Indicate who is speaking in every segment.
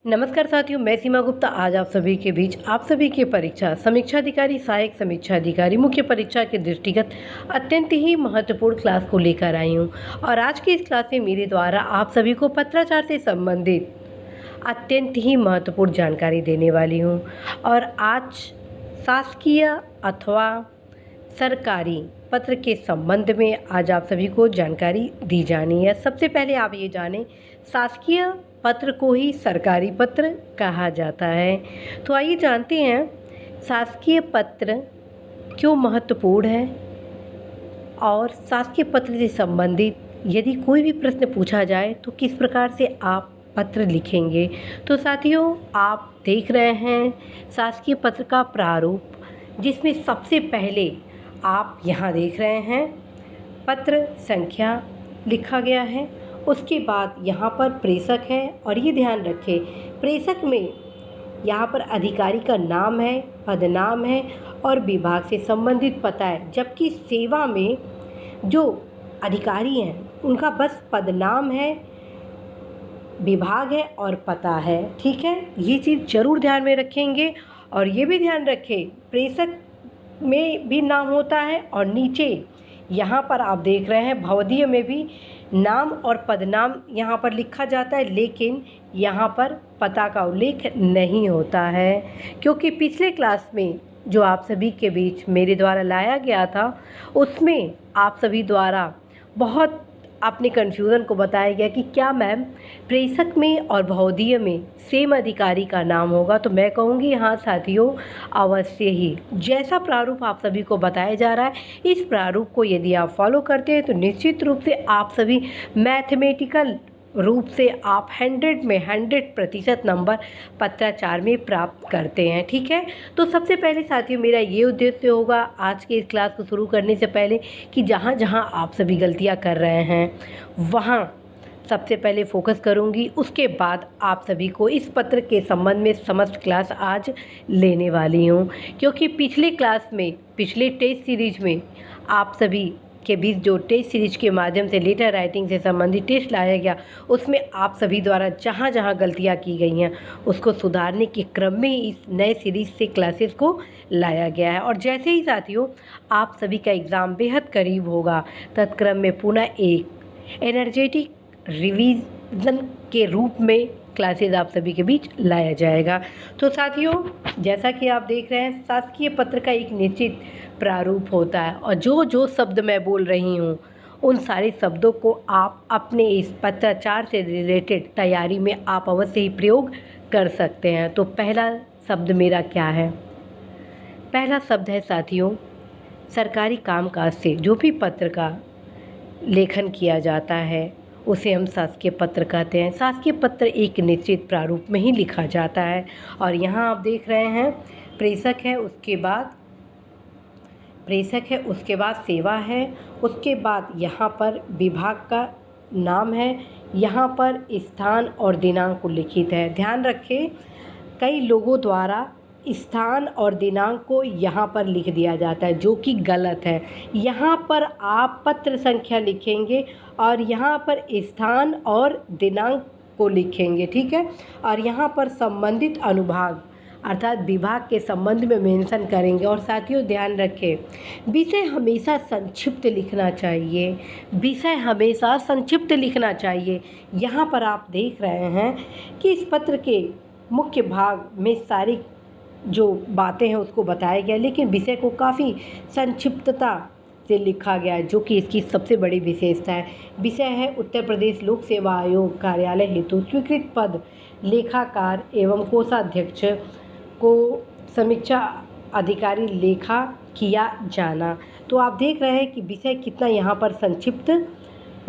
Speaker 1: नमस्कार साथियों, मैं सीमा गुप्ता आज आप सभी के बीच आप सभी की परीक्षा समीक्षा अधिकारी, सहायक समीक्षा अधिकारी, मुख्य परीक्षा के दृष्टिगत अत्यंत ही महत्वपूर्ण क्लास को लेकर आई हूं। और आज की इस क्लास में मेरे द्वारा आप सभी को पत्राचार से संबंधित अत्यंत ही महत्वपूर्ण जानकारी देने वाली हूं। और आज शासकीय अथवा सरकारी पत्र के संबंध में आज आप सभी को जानकारी दी जानी है। सबसे पहले आप ये जानें, शासकीय पत्र को ही सरकारी पत्र कहा जाता है। तो आइए जानते हैं शासकीय पत्र क्यों महत्वपूर्ण है और शासकीय पत्र से संबंधित यदि कोई भी प्रश्न पूछा जाए तो किस प्रकार से आप पत्र लिखेंगे। तो साथियों, आप देख रहे हैं शासकीय पत्र का प्रारूप, जिसमें सबसे पहले आप यहाँ देख रहे हैं पत्र संख्या लिखा गया है। उसके बाद यहाँ पर प्रेषक है और ये ध्यान रखें, प्रेषक में यहाँ पर अधिकारी का नाम है, पदनाम है और विभाग से संबंधित पता है। जबकि सेवा में जो अधिकारी हैं उनका बस पदनाम है, विभाग है और पता है। ठीक है, ये चीज़ ज़रूर ध्यान में रखेंगे। और ये भी ध्यान रखें, प्रेषक में भी नाम होता है और नीचे यहाँ पर आप देख रहे हैं भवदीय में भी नाम और पदनाम यहाँ पर लिखा जाता है, लेकिन यहाँ पर पता का उल्लेख नहीं होता है। क्योंकि पिछले क्लास में जो आप सभी के बीच मेरे द्वारा लाया गया था, उसमें आप सभी द्वारा बहुत अपने कन्फ्यूज़न को बताया गया कि क्या मैम प्रेषक में और भवदीय में सेम अधिकारी का नाम होगा। तो मैं कहूँगी हाँ साथियों, अवश्य ही। जैसा प्रारूप आप सभी को बताया जा रहा है, इस प्रारूप को यदि आप फॉलो करते हैं तो निश्चित रूप से आप सभी मैथमेटिकल रूप से आप 100 में 100% नंबर पत्राचार में प्राप्त करते हैं। ठीक है, तो सबसे पहले साथियों मेरा ये उद्देश्य होगा आज के इस क्लास को शुरू करने से पहले कि जहाँ जहाँ आप सभी गलतियाँ कर रहे हैं वहाँ सबसे पहले फोकस करूँगी। उसके बाद आप सभी को इस पत्र के संबंध में समस्त क्लास आज लेने वाली हूँ। क्योंकि पिछले क्लास में, पिछले टेस्ट सीरीज में आप सभी के बीच जो टेस्ट सीरीज के माध्यम से लेटर राइटिंग से संबंधित टेस्ट लाया गया, उसमें आप सभी द्वारा जहां जहां गलतियां की गई हैं उसको सुधारने के क्रम में ही इस नए सीरीज से क्लासेस को लाया गया है। और जैसे ही साथियों आप सभी का एग्ज़ाम बेहद करीब होगा, तत्क्रम में पुनः एक एनर्जेटिक रिवीजन के रूप में क्लासेस आप सभी के बीच लाया जाएगा। तो साथियों, जैसा कि आप देख रहे हैं शासकीय पत्र का एक निश्चित प्रारूप होता है और जो जो शब्द मैं बोल रही हूँ उन सारे शब्दों को आप अपने इस पत्राचार से रिलेटेड तैयारी में आप अवश्य ही प्रयोग कर सकते हैं। तो पहला शब्द मेरा क्या है? पहला शब्द है साथियों, सरकारी कामकाज से जो भी पत्र का लेखन किया जाता है उसे हम शासकीय पत्र कहते हैं। शासकीय पत्र एक निश्चित प्रारूप में ही लिखा जाता है। और यहाँ आप देख रहे हैं प्रेषक है, उसके बाद सेवा है, उसके बाद यहाँ पर विभाग का नाम है, यहाँ पर स्थान और दिनांक उल्लिखित है। ध्यान रखें, कई लोगों द्वारा स्थान और दिनांक को यहाँ पर लिख दिया जाता है, जो कि गलत है। यहाँ पर आप पत्र संख्या लिखेंगे और यहाँ पर स्थान और दिनांक को लिखेंगे। ठीक है, और यहाँ पर संबंधित अनुभाग अर्थात विभाग के संबंध में मेंशन करेंगे। और साथियों ध्यान रखें, विषय हमेशा संक्षिप्त लिखना चाहिए, विषय हमेशा संक्षिप्त लिखना चाहिए। यहाँ पर आप देख रहे हैं कि इस पत्र के मुख्य भाग में सारी जो बातें हैं उसको बताया गया, लेकिन विषय को काफ़ी संक्षिप्तता से लिखा गया है, जो कि इसकी सबसे बड़ी विशेषता है। विषय है उत्तर प्रदेश लोक सेवा आयोग कार्यालय हेतु स्वीकृत पद लेखाकार एवं कोषाध्यक्ष को समीक्षा अधिकारी लेखा किया जाना। तो आप देख रहे हैं कि विषय कितना यहाँ पर संक्षिप्त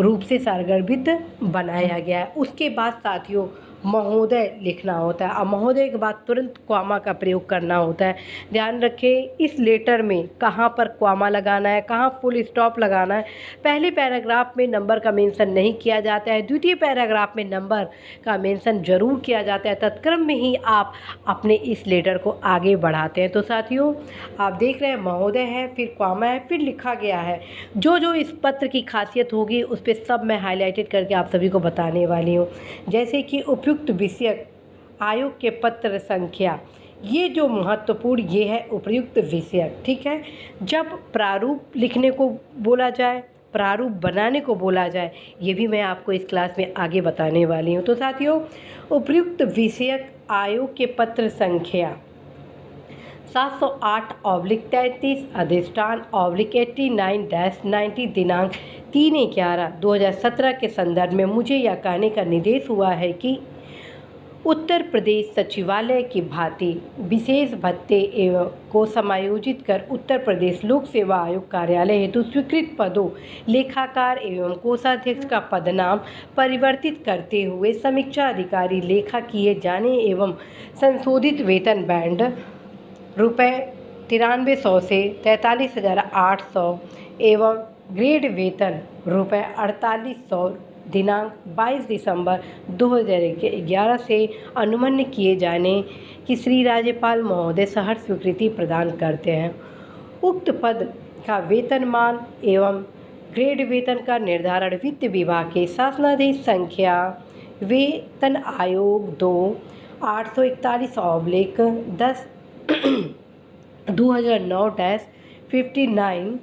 Speaker 1: रूप से सारगर्भित बनाया गया है। उसके बाद साथियों महोदय लिखना होता है और महोदय के बाद तुरंत क्वामा का प्रयोग करना होता है। ध्यान रखें, इस लेटर में कहाँ पर क्वामा लगाना है, कहाँ फुल स्टॉप लगाना है। पहले पैराग्राफ में नंबर का मेंशन नहीं किया जाता है, द्वितीय पैराग्राफ में नंबर का मेंशन जरूर किया जाता है। तत्क्रम में ही आप अपने इस लेटर को आगे बढ़ाते हैं। तो साथियों आप देख रहे हैं महोदय है, फिर क्वामा है, फिर लिखा गया है। जो जो इस पत्र की खासियत होगी उस पर सब मैं हाईलाइटेड करके आप सभी को बताने वाली हूँ। जैसे कि उपयुक्त विषय आयोग के पत्र संख्या, ये जो महत्वपूर्ण ये है उपर्युक्त विषय, ठीक है। जब प्रारूप लिखने को बोला जाए, प्रारूप बनाने को बोला जाए, ये भी मैं आपको इस क्लास में आगे बताने वाली हूँ। तो साथियों, उपर्युक्त विषयक आयोग के पत्र संख्या 708/33 अधिष्ठान /89-90 दिनांक 3/11/2017 के संदर्भ में मुझे यह कहने का निर्देश हुआ है कि उत्तर प्रदेश सचिवालय की भांति विशेष भत्ते एवं को समायोजित कर उत्तर प्रदेश लोक सेवा आयोग कार्यालय हेतु स्वीकृत पदों लेखाकार एवं कोषाध्यक्ष का पदनाम परिवर्तित करते हुए समीक्षा अधिकारी लेखा किए जाने एवं संशोधित वेतन बैंड रुपये 9300 से 43,800 एवं ग्रेड वेतन रुपये 4800 दिनांक 22 दिसंबर 2011 से अनुमन्य किए जाने की श्री राज्यपाल महोदय सहर्ष स्वीकृति प्रदान करते हैं। उक्त पद का वेतनमान एवं ग्रेड वेतन का निर्धारण वित्त विभाग के शासनादेश संख्या वेतन आयोग 841/10 2009-59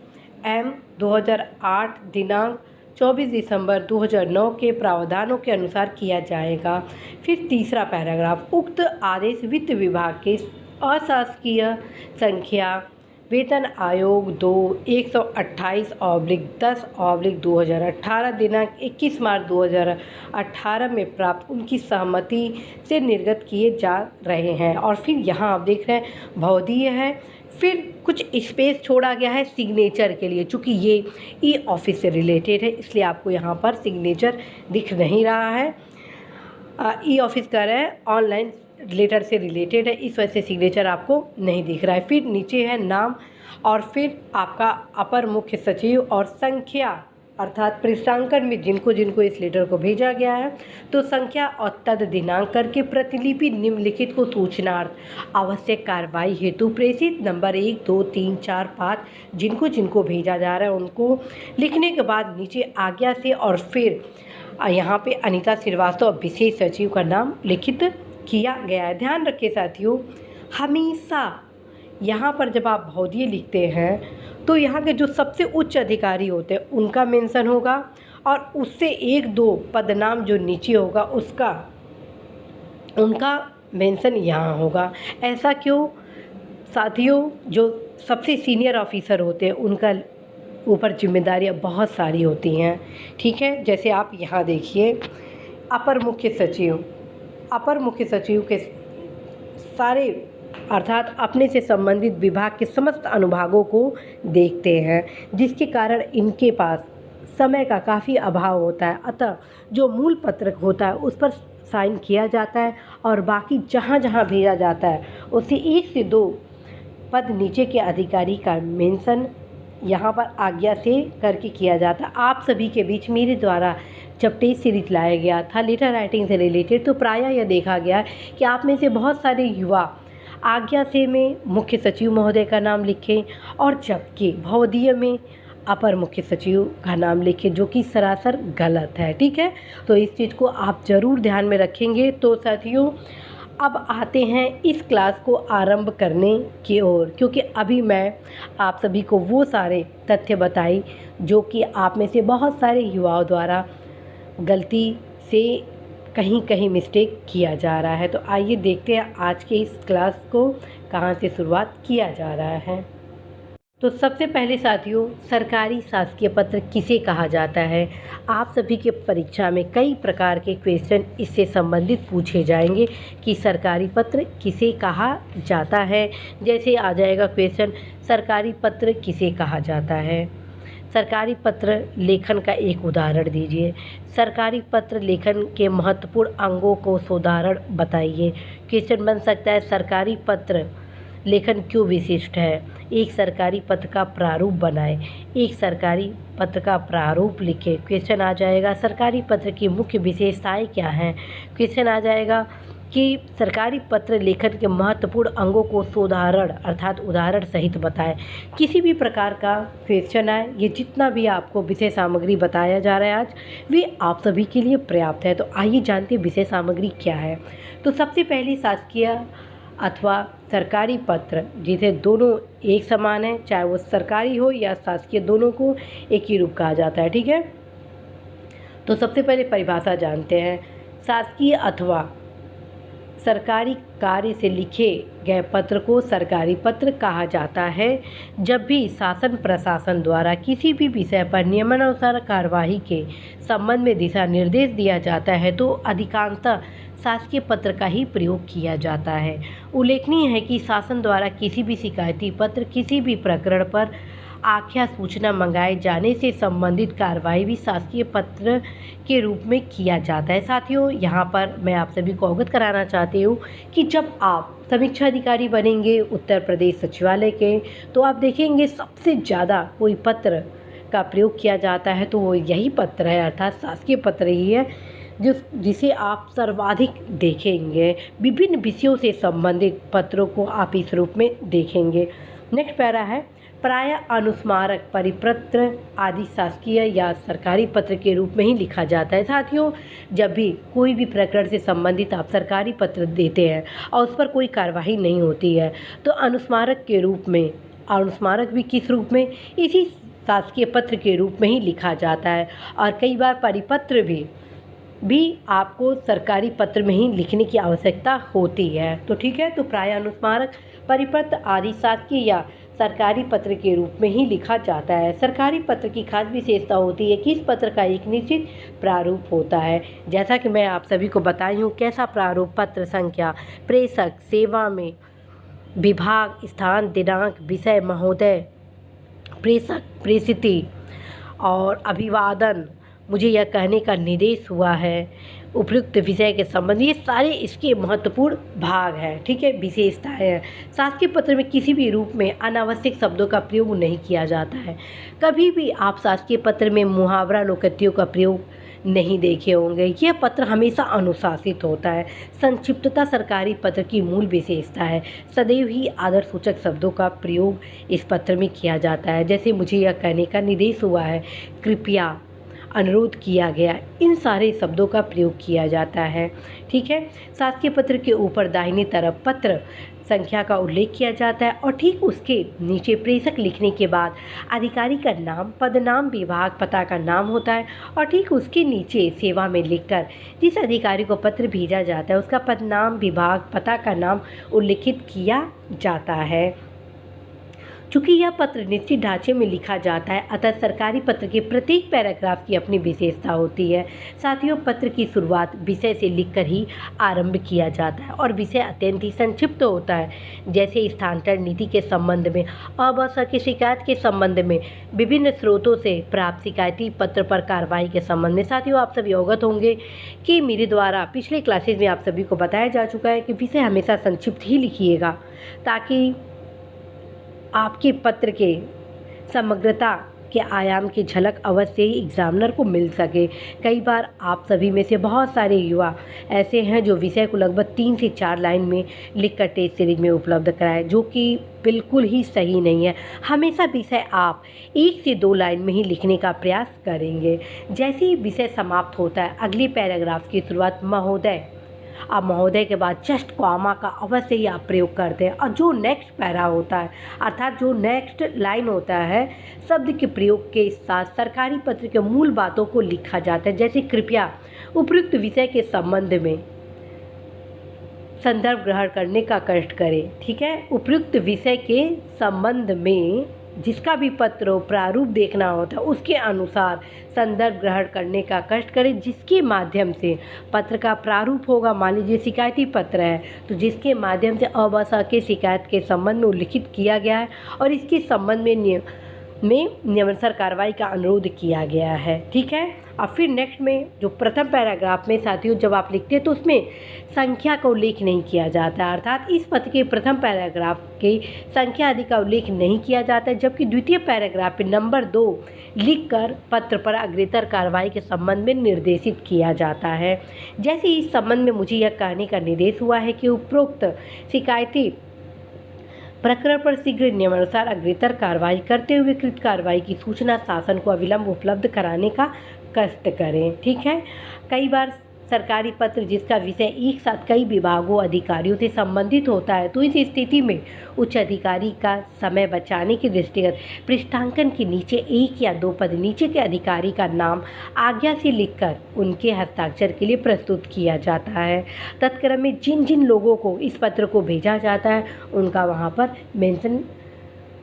Speaker 1: M 2008 दिनांक 24 दिसंबर 2009 के प्रावधानों के अनुसार किया जाएगा। फिर तीसरा पैराग्राफ, उक्त आदेश वित्त विभाग के अशासकीय संख्या वेतन आयोग 128/10/2018 दिनांक 21 मार्च 2018 में प्राप्त उनकी सहमति से निर्गत किए जा रहे हैं। और फिर यहाँ आप देख रहे हैं भौतिक है, फिर कुछ स्पेस छोड़ा गया है सिग्नेचर के लिए, चूँकि ये ई ऑफिस से रिलेटेड है इसलिए आपको यहाँ पर सिग्नेचर दिख नहीं रहा है। ई ऑफिस कर रहे हैं ऑनलाइन लेटर से रिलेटेड है, इस वजह से सिग्नेचर आपको नहीं दिख रहा है। फिर नीचे है नाम और फिर आपका अपर मुख्य सचिव और संख्या अर्थात पृष्ठांकन में जिनको जिनको इस लेटर को भेजा गया है तो संख्या और तद दिनांक करके प्रतिलिपि निम्नलिखित को सूचनार्थ आवश्यक कार्रवाई हेतु प्रेषित नंबर 1 2 3 4 5 जिनको जिनको भेजा जा रहा है उनको लिखने के बाद नीचे आज्ञा से और फिर यहाँ पे अनीता श्रीवास्तव विशेष सचिव का नाम लिखित किया गया है। ध्यान रखिए साथियों, हमेशा यहाँ पर जब आप भौतिक लिखते हैं तो यहाँ के जो सबसे उच्च अधिकारी होते हैं उनका मेंशन होगा और उससे 1-2 पदनाम जो नीचे होगा उनका मेंशन यहाँ होगा। ऐसा क्यों साथियों, जो सबसे सीनियर ऑफिसर होते हैं उनका ऊपर जिम्मेदारियाँ बहुत सारी होती हैं, ठीक है। जैसे आप यहाँ देखिए अपर मुख्य सचिव के सारे अर्थात अपने से संबंधित विभाग के समस्त अनुभागों को देखते हैं, जिसके कारण इनके पास समय का काफ़ी अभाव होता है। अतः जो मूल पत्र होता है उस पर साइन किया जाता है और बाकी जहाँ जहाँ भेजा जाता है उससे 1 से 2 पद नीचे के अधिकारी का मेंशन यहाँ पर आज्ञा से करके किया जाता है। आप सभी के बीच मेरे द्वारा जब टेस्ट सीरीज लाया गया था लेटर राइटिंग से रिलेटेड तो प्रायः यह देखा गया कि आप में से बहुत सारे युवा आज्ञा से में मुख्य सचिव महोदय का नाम लिखें और जबकि भौतिक में अपर मुख्य सचिव का नाम लिखें, जो कि सरासर गलत है, ठीक है। तो इस चीज़ को आप ज़रूर ध्यान में रखेंगे। तो साथियों अब आते हैं इस क्लास को आरंभ करने की ओर, क्योंकि अभी मैं आप सभी को वो सारे तथ्य बताई जो कि आप में से बहुत सारे युवाओं द्वारा गलती से कहीं कहीं मिस्टेक किया जा रहा है। तो आइए देखते हैं आज के इस क्लास को कहाँ से शुरुआत किया जा रहा है। तो सबसे पहले साथियों, सरकारी शासकीय पत्र किसे कहा जाता है। आप सभी के परीक्षा में कई प्रकार के क्वेश्चन इससे संबंधित पूछे जाएंगे कि सरकारी पत्र किसे कहा जाता है। जैसे आ जाएगा क्वेश्चन, सरकारी पत्र किसे कहा जाता है। सरकारी पत्र लेखन का एक उदाहरण दीजिए। सरकारी पत्र लेखन के महत्वपूर्ण अंगों को उदाहरण बताइए। क्वेश्चन बन सकता है, सरकारी पत्र लेखन क्यों विशिष्ट है। एक सरकारी पत्र का प्रारूप बनाएं। एक सरकारी पत्र का प्रारूप लिखें। क्वेश्चन आ जाएगा, सरकारी पत्र की मुख्य विशेषताएं क्या हैं। क्वेश्चन आ जाएगा कि सरकारी पत्र लेखन के महत्वपूर्ण अंगों को सोदाहरण अर्थात उदाहरण सहित बताएं। किसी भी प्रकार का क्वेश्चन आए, ये जितना भी आपको विषय सामग्री बताया जा रहा है आज, वे आप सभी के लिए पर्याप्त है। तो आइए जानते हैं विषय सामग्री क्या है। तो सबसे पहले शासकीय अथवा सरकारी पत्र, जिसे दोनों एक समान है, चाहे वो सरकारी हो या शासकीय, दोनों को एक ही रूप कहा जाता है। ठीक है, तो सबसे पहले परिभाषा जानते हैं। शासकीय अथवा सरकारी कार्य से लिखे गए पत्र को सरकारी पत्र कहा जाता है। जब भी शासन प्रशासन द्वारा किसी भी विषय पर नियमानुसार कार्यवाही के संबंध में दिशा निर्देश दिया जाता है तो अधिकांशतः शासकीय पत्र का ही प्रयोग किया जाता है। उल्लेखनीय है कि शासन द्वारा किसी भी शिकायती पत्र, किसी भी प्रकरण पर आख्या सूचना मंगाए जाने से संबंधित कार्रवाई भी शासकीय पत्र के रूप में किया जाता है। साथियों, यहाँ पर मैं आप सभी को अवगत कराना चाहती हूँ कि जब आप समीक्षा अधिकारी बनेंगे उत्तर प्रदेश सचिवालय के, तो आप देखेंगे सबसे ज़्यादा कोई पत्र का प्रयोग किया जाता है तो वो यही पत्र है, अर्थात शासकीय पत्र ही है जिसे आप सर्वाधिक देखेंगे। विभिन्न विषयों से संबंधित पत्रों को आप इस रूप में देखेंगे। नेक्स्ट पैरा है, प्रायः अनुस्मारक, परिपत्र आदि शासकीय या सरकारी पत्र के रूप में ही लिखा जाता है। साथियों, जब भी कोई भी प्रकरण से संबंधित आप सरकारी पत्र देते हैं और उस पर कोई कार्यवाही नहीं होती है तो अनुस्मारक के रूप में, अनुस्मारक भी किस रूप में, इसी शासकीय पत्र के रूप में ही लिखा जाता है। और कई बार परिपत्र भी आपको सरकारी पत्र में ही लिखने की आवश्यकता होती है। तो ठीक है, तो प्रायः अनुस्मारक, परिपत्र आदि शासकीय या सरकारी पत्र के रूप में ही लिखा जाता है। सरकारी पत्र की खास विशेषता होती है कि इस पत्र का एक निश्चित प्रारूप होता है। जैसा कि मैं आप सभी को बताई हूँ, कैसा प्रारूप, पत्र संख्या, प्रेषक, सेवा में विभाग, स्थान, दिनांक, विषय, महोदय, प्रेषक, प्रेषिती और अभिवादन, मुझे यह कहने का निर्देश हुआ है, उपयुक्त विषय के संबंध, ये सारे इसके महत्वपूर्ण भाग हैं। ठीक है, विशेषताएं हैं। शासकीय पत्र में किसी भी रूप में अनावश्यक शब्दों का प्रयोग नहीं किया जाता है। कभी भी आप शासकीय पत्र में मुहावरा, लोकोक्तियों का प्रयोग नहीं देखे होंगे। यह पत्र हमेशा अनुशासित होता है। संक्षिप्तता सरकारी पत्र की मूल विशेषता है। सदैव ही आदर सूचक शब्दों का प्रयोग इस पत्र में किया जाता है, जैसे मुझे यह कहने का निर्देश हुआ है, कृपया, अनुरोध किया गया, इन सारे शब्दों का प्रयोग किया जाता है। ठीक है, शासकीय पत्र के ऊपर दाहिनी तरफ पत्र संख्या का उल्लेख किया जाता है और ठीक उसके नीचे प्रेषक लिखने के बाद अधिकारी का नाम, पदनाम, विभाग, पता का नाम होता है और ठीक उसके नीचे सेवा में लिखकर जिस अधिकारी को पत्र भेजा जाता है उसका पदनाम, विभाग, पता का नाम उल्लिखित किया जाता है। चूँकि यह पत्र निश्चित ढांचे में लिखा जाता है, अतः सरकारी पत्र के प्रत्येक पैराग्राफ की अपनी विशेषता होती है। साथियों, पत्र की शुरुआत विषय से लिखकर ही आरंभ किया जाता है और विषय अत्यंत ही संक्षिप्त होता है, जैसे स्थानांतरण नीति के संबंध में, अभाषा की शिकायत के संबंध में, विभिन्न स्रोतों से प्राप्त शिकायती पत्र पर कार्रवाई के संबंध में। साथियों, आप सभी अवगत होंगे कि मेरे द्वारा पिछले क्लासेज में आप सभी को बताया जा चुका है कि विषय हमेशा संक्षिप्त ही लिखिएगा ताकि आपके पत्र के समग्रता के आयाम की झलक अवश्य ही एग्जामिनर को मिल सके। कई बार आप सभी में से बहुत सारे युवा ऐसे हैं जो विषय को लगभग 3 से 4 लाइन में लिखकर टेस्ट सीरीज में उपलब्ध कराएं, जो कि बिल्कुल ही सही नहीं है। हमेशा विषय आप 1 से 2 लाइन में ही लिखने का प्रयास करेंगे। जैसे ही विषय समाप्त होता है, अगले पैराग्राफ की शुरुआत महोदय, अब महोदय के बाद जस्ट कॉमा का अवश्य ही आप प्रयोग करते हैं और जो नेक्स्ट पैरा होता है अर्थात जो नेक्स्ट लाइन होता है, शब्द के प्रयोग के साथ सरकारी पत्र के मूल बातों को लिखा जाता है, जैसे कृपया उपयुक्त विषय के संबंध में संदर्भ ग्रहण करने का कष्ट करें। ठीक है, उपयुक्त विषय के संबंध में जिसका भी पत्र हो प्रारूप देखना होता है उसके अनुसार संदर्भ ग्रहण करने का कष्ट करें, जिसके माध्यम से पत्र का प्रारूप होगा। मान लीजिए शिकायती पत्र है तो जिसके माध्यम से अभाषा के शिकायत के संबंध में उल्लिखित किया गया है और इसके संबंध में में नियमानुसार कार्रवाई का अनुरोध किया गया है। ठीक है। अब फिर नेक्स्ट में जो प्रथम पैराग्राफ में साथियों जब आप लिखते हैं तो उसमें संख्या का उल्लेख नहीं किया जाता है, अर्थात इस पत्र के प्रथम पैराग्राफ के संख्या आदि का उल्लेख नहीं किया जाता है, जबकि द्वितीय पैराग्राफ पे नंबर 2 लिखकर पत्र पर अग्रेतर कार्रवाई के संबंध में निर्देशित किया जाता है। जैसे इस संबंध में मुझे यह कहने का निर्देश हुआ है कि उपरोक्त शिकायती प्रकरण पर शीघ्र नियमानुसार अग्रेतर कार्रवाई करते हुए कृत कार्रवाई की सूचना शासन को अविलंब उपलब्ध कराने का कष्ट करें। ठीक है। कई बार सरकारी पत्र जिसका विषय एक साथ कई विभागों अधिकारियों से संबंधित होता है, तो इस स्थिति में उच्च अधिकारी का समय बचाने के दृष्टिगत पृष्ठांकन के नीचे 1 या 2 पद नीचे के अधिकारी का नाम आज्ञा से लिखकर उनके हस्ताक्षर के लिए प्रस्तुत किया जाता है। तत्क्रम में जिन जिन लोगों को इस पत्र को भेजा जाता है उनका वहाँ पर मेंशन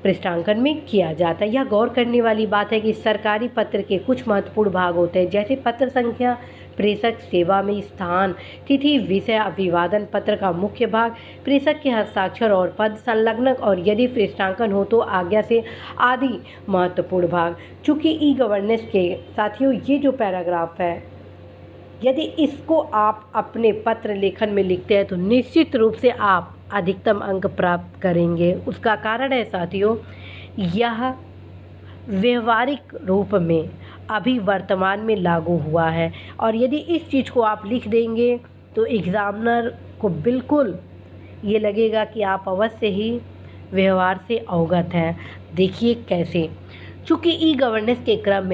Speaker 1: पृष्ठांकन में किया जाता है। यह गौर करने वाली बात है कि सरकारी पत्र के कुछ महत्वपूर्ण भाग होते हैं, जैसे पत्र संख्या, प्रेषक, सेवा में स्थान, तिथि, विषय, अभिवादन, पत्र का मुख्य भाग, प्रेषक के हस्ताक्षर और पद, संलग्नक और यदि पृष्ठांकन हो तो आज्ञा से आदि महत्वपूर्ण भाग। चूँकि ई गवर्नेंस के साथियों ये जो पैराग्राफ है, यदि इसको आप अपने पत्र लेखन में लिखते हैं तो निश्चित रूप से आप अधिकतम अंक प्राप्त करेंगे। उसका कारण है साथियों, यह व्यवहारिक रूप में अभी वर्तमान में लागू हुआ है और यदि इस चीज़ को आप लिख देंगे तो एग्ज़ामिनर को बिल्कुल ये लगेगा कि आप अवश्य ही व्यवहार से अवगत हैं। देखिए कैसे, चूँकि ई गवर्नेंस के क्रम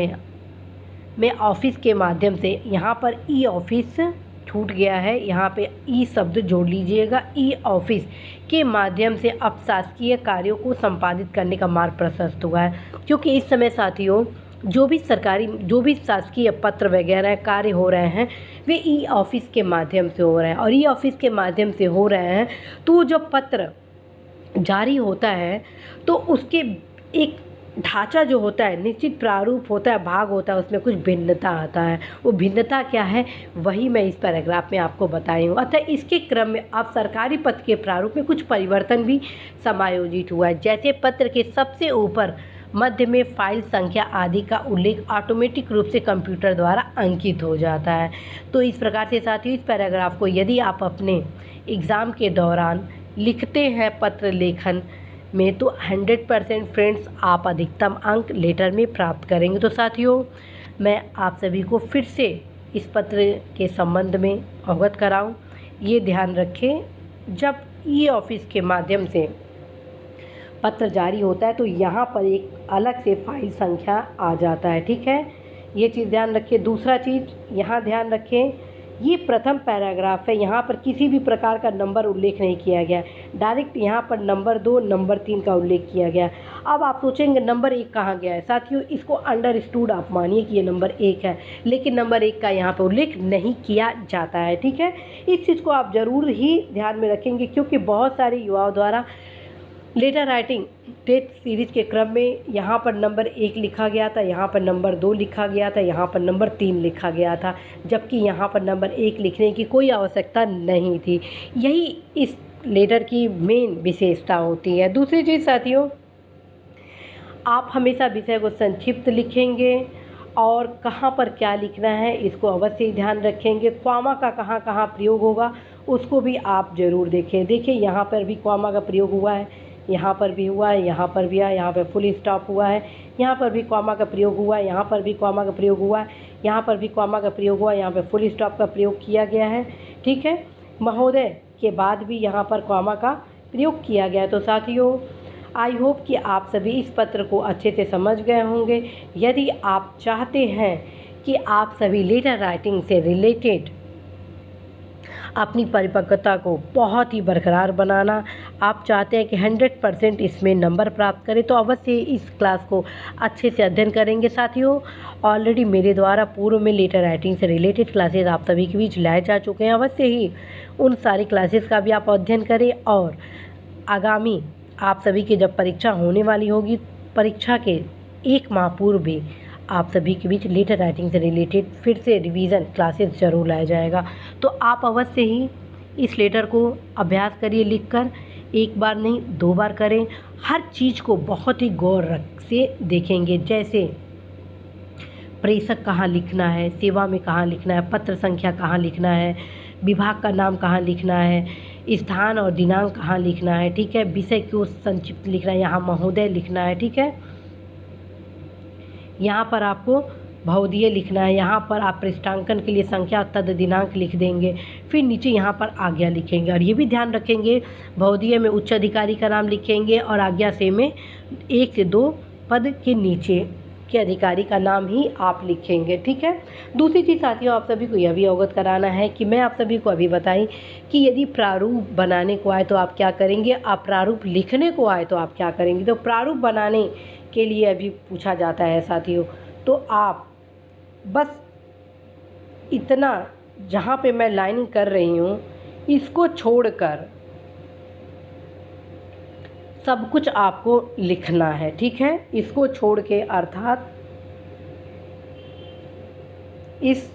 Speaker 1: में ऑफिस के माध्यम से यहाँ पर ई ऑफिस छूट गया है, यहाँ पे ई शब्द जोड़ लीजिएगा। ई ऑफिस के माध्यम से अब शासकीय कार्यों को संपादित करने का मार्ग प्रशस्त हुआ है, क्योंकि इस समय साथियों जो भी शासकीय पत्र वगैरह कार्य हो रहे हैं वे ई ऑफिस के माध्यम से हो रहे हैं और ई ऑफिस के माध्यम से हो रहे हैं तो जब पत्र जारी होता है तो उसके एक ढांचा जो होता है, निश्चित प्रारूप होता है, भाग होता है, उसमें कुछ भिन्नता आता है। वो भिन्नता क्या है वही मैं इस पैराग्राफ में आपको बताई हूँ। अतः इसके क्रम में अब सरकारी पत्र के प्रारूप में कुछ परिवर्तन भी समायोजित हुआ है। जैसे पत्र के सबसे ऊपर मध्य में फाइल संख्या आदि का उल्लेख ऑटोमेटिक रूप से कंप्यूटर द्वारा अंकित हो जाता है। तो इस प्रकार से साथियों इस पैराग्राफ को यदि आप अपने एग्ज़ाम के दौरान लिखते हैं पत्र लेखन में तो 100% फ्रेंड्स आप अधिकतम अंक लेटर में प्राप्त करेंगे। तो साथियों मैं आप सभी को फिर से इस पत्र के संबंध में अवगत कराऊं, ये ध्यान रखें जब ई ऑफिस के माध्यम से पत्र जारी होता है तो यहाँ पर एक अलग से फाइल संख्या आ जाता है। ठीक है, ये चीज़ ध्यान रखिए। दूसरा चीज़ यहाँ ध्यान रखें, ये प्रथम पैराग्राफ है, यहाँ पर किसी भी प्रकार का नंबर उल्लेख नहीं किया गया, डायरेक्ट यहाँ पर नंबर 2 नंबर 3 का उल्लेख किया गया। अब आप सोचेंगे नंबर 1 कहाँ गया है। साथियों इसको अंडरस्टूड आप मानिए कि ये नंबर 1 है, लेकिन नंबर 1 का यहाँ पर उल्लेख नहीं किया जाता है। ठीक है, इस चीज़ को आप ज़रूर ही ध्यान में रखेंगे, क्योंकि बहुत सारे युवाओं द्वारा लेटर राइटिंग टेस्ट सीरीज के क्रम में यहाँ पर नंबर 1 लिखा गया था, यहाँ पर नंबर 2 लिखा गया था, यहाँ पर नंबर 3 लिखा गया था, जबकि यहाँ पर नंबर 1 लिखने की कोई आवश्यकता नहीं थी। यही इस लेटर की मेन विशेषता होती है। दूसरी चीज़ साथियों, आप हमेशा विषय को संक्षिप्त लिखेंगे और कहाँ पर क्या लिखना है इसको अवश्य ही ध्यान रखेंगे। कॉमा का कहाँ कहाँ प्रयोग होगा उसको भी आप ज़रूर देखें। देखिए यहाँ पर भी कॉमा का प्रयोग हुआ है, यहाँ पर भी हुआ है, यहाँ पर भी है, यहाँ पर फुल स्टॉप हुआ है, यहाँ पर भी कॉमा का प्रयोग हुआ है, यहाँ पर भी कॉमा का प्रयोग हुआ है, यहाँ पर भी कॉमा का प्रयोग हुआ है, यहाँ पर फुल स्टॉप का प्रयोग किया गया है। ठीक है, महोदय के बाद भी यहाँ पर कॉमा का प्रयोग किया गया है। तो साथियों आई होप कि आप सभी इस पत्र को अच्छे से समझ गए होंगे। यदि आप चाहते हैं कि आप सभी लेटर राइटिंग से रिलेटेड अपनी परिपक्वता को बहुत ही बरकरार बनाना, आप चाहते हैं कि 100% इसमें नंबर प्राप्त करें, तो अवश्य इस क्लास को अच्छे से अध्ययन करेंगे। साथियों ऑलरेडी मेरे द्वारा पूर्व में लेटर राइटिंग से रिलेटेड क्लासेस आप सभी के बीच लाए जा चुके हैं। अवश्य ही उन सारी क्लासेस का भी आप अध्ययन करें और आगामी आप सभी की जब परीक्षा होने वाली होगी, परीक्षा के 1 माह पूर्व भी आप सभी के बीच लेटर राइटिंग से रिलेटेड फिर से रिवीजन क्लासेस ज़रूर लाया जाएगा। तो आप अवश्य ही इस लेटर को अभ्यास करिए लिखकर, एक बार नहीं 2 बार करें। हर चीज़ को बहुत ही गौर रख से देखेंगे, जैसे प्रेषक कहाँ लिखना है, सेवा में कहाँ लिखना है, पत्र संख्या कहाँ लिखना है, विभाग का नाम कहाँ लिखना है, स्थान और दिनांक कहाँ लिखना है, ठीक है। विषय को संक्षिप्त लिखना है, यहाँ महोदय लिखना है, ठीक है। यहाँ पर आपको भवदीय लिखना है, यहाँ पर आप पृष्ठांकन के लिए संख्या तद दिनांक लिख देंगे। फिर नीचे यहाँ पर आज्ञा लिखेंगे, और ये भी ध्यान रखेंगे भवदीय में उच्च अधिकारी का नाम लिखेंगे और आज्ञा से में 1 से 2 पद के नीचे के अधिकारी का नाम ही आप लिखेंगे, ठीक है। दूसरी चीज़ साथियों, आप सभी को यह भी अवगत कराना है कि मैं आप सभी को अभी बताई कि यदि प्रारूप बनाने को आए तो आप क्या करेंगे, आप प्रारूप लिखने को आए तो आप क्या करेंगे। तो प्रारूप बनाने के लिए अभी पूछा जाता है साथियों, तो आप बस इतना, जहाँ पे मैं लाइनिंग कर रही हूँ इसको छोड़कर सब कुछ आपको लिखना है, ठीक है। इसको छोड़ के, अर्थात इस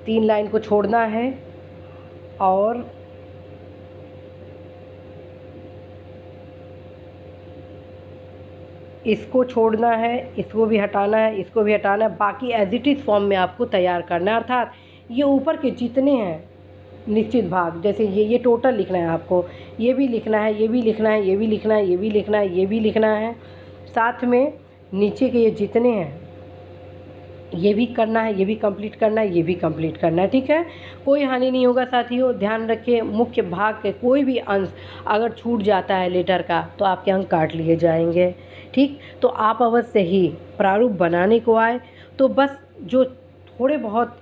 Speaker 1: 3 लाइन को छोड़ना है और इसको छोड़ना है, इसको भी हटाना है, इसको भी हटाना है। बाकी एज इट इज़ फॉर्म में आपको तैयार करना है, अर्थात ये ऊपर के जितने हैं निश्चित भाग, जैसे ये टोटल लिखना है आपको, ये भी लिखना है, ये भी लिखना है, ये भी लिखना है, ये भी लिखना है, ये भी लिखना है, साथ में नीचे के ये जितने हैं ये भी करना है, ये भी कंप्लीट करना है, ये भी कंप्लीट करना है, ठीक है। कोई हानि नहीं होगा साथियों। ध्यान रखिए, मुख्य भाग के कोई भी अंश अगर छूट जाता है लेटर का तो आपके अंक काट लिए जाएंगे, ठीक। तो आप अवश्य ही प्रारूप बनाने को आए तो बस जो थोड़े बहुत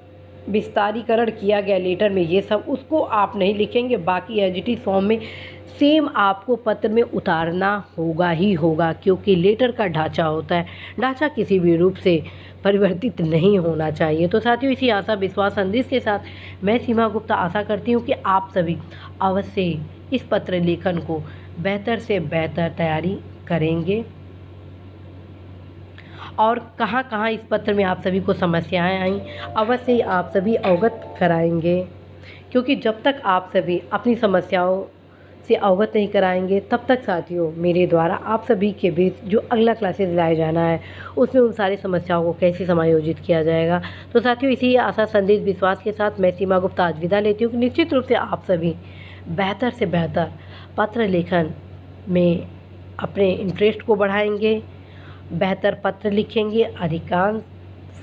Speaker 1: विस्तारीकरण किया गया लेटर में ये सब, उसको आप नहीं लिखेंगे, बाकी एज इट इज़ फॉर्म में सेम आपको पत्र में उतारना होगा ही होगा, क्योंकि लेटर का ढांचा होता है, ढांचा किसी भी रूप से परिवर्तित नहीं होना चाहिए। तो साथियों, इसी आशा विश्वास संदेश के साथ मैं सीमा गुप्ता आशा करती हूँ कि आप सभी अवश्य ही इस पत्र लेखन को बेहतर से बेहतर तैयारी करेंगे, और कहाँ कहाँ इस पत्र में आप सभी को समस्याएं आईं अवश्य ही आप सभी अवगत कराएंगे, क्योंकि जब तक आप सभी अपनी समस्याओं से अवगत नहीं कराएंगे तब तक साथियों मेरे द्वारा आप सभी के बीच जो अगला क्लासेस लाया जाना है उसमें उन सारी समस्याओं को कैसे समायोजित किया जाएगा। तो साथियों, इसी आशा संदेश विश्वास के साथ मैं सीमा गुप्ता आज विदा लेती हूँ कि निश्चित रूप से आप सभी बेहतर से बेहतर पत्र लेखन में अपने इंटरेस्ट को बढ़ाएंगे, बेहतर पत्र लिखेंगे, अधिकांश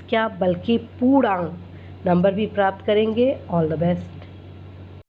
Speaker 1: क्या बल्कि पूर्णांक नंबर भी प्राप्त करेंगे। All the best.